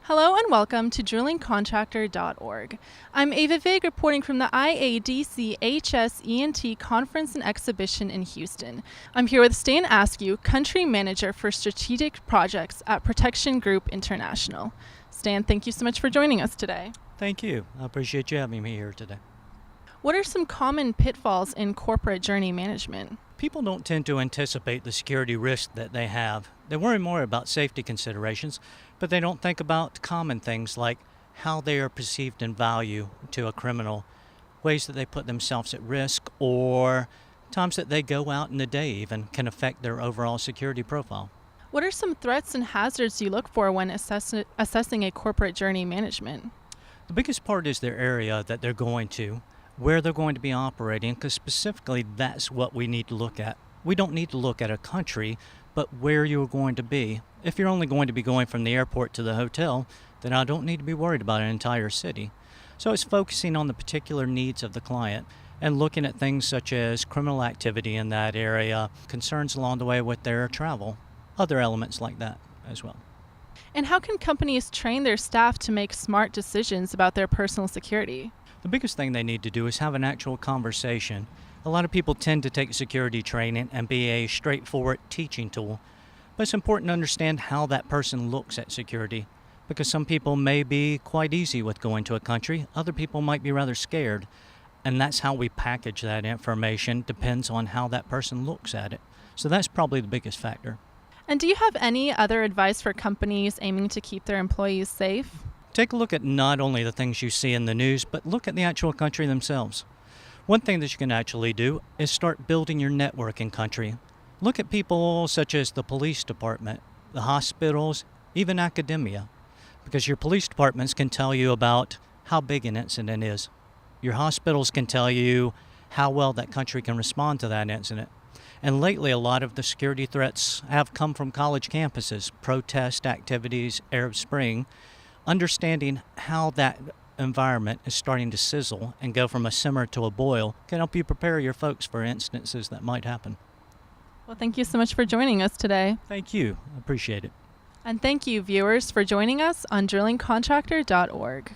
Hello and welcome to drillingcontractor.org. I'm Ava Vig reporting from the IADC HSENT Conference and Exhibition in Houston. I'm here with Stan Askew, Country Manager for Strategic Projects at Protection Group International. Stan, thank you so much for joining us today. Thank you. I appreciate you having me here today. What are some common pitfalls in corporate journey management? People don't tend to anticipate the security risk that they have. They worry more about safety considerations, but they don't think about common things like how they are perceived in value to a criminal, ways that they put themselves at risk, or times that they go out in the day even can affect their overall security profile. What are some threats and hazards you look for when assessing a corporate journey management? The biggest part is their area that they're going to, where they're going to be operating, because specifically that's what we need to look at. We don't need to look at a country, but where you're going to be. If you're only going to be going from the airport to the hotel, then I don't need to be worried about an entire city. So it's focusing on the particular needs of the client and looking at things such as criminal activity in that area, concerns along the way with their travel, other elements like that as well. And how can companies train their staff to make smart decisions about their personal security? The biggest thing they need to do is have an actual conversation. A lot of people tend to take security training and be a straightforward teaching tool, but it's important to understand how that person looks at security, because some people may be quite easy with going to a country, other people might be rather scared, and that's how we package that information, depends on how that person looks at it. So that's probably the biggest factor. And do you have any other advice for companies aiming to keep their employees safe? Take a look at not only the things you see in the news, but look at the actual country themselves. One thing that you can actually do is start building your network in country. Look at people such as the police department, the hospitals, even academia, because your police departments can tell you about how big an incident is. Your hospitals can tell you how well that country can respond to that incident. And lately, a lot of the security threats have come from college campuses, protest activities, Arab Spring. Understanding how that environment is starting to sizzle and go from a simmer to a boil can help you prepare your folks for instances that might happen. Well, thank you so much for joining us today. Thank you. I appreciate it. And thank you, viewers, for joining us on drillingcontractor.org.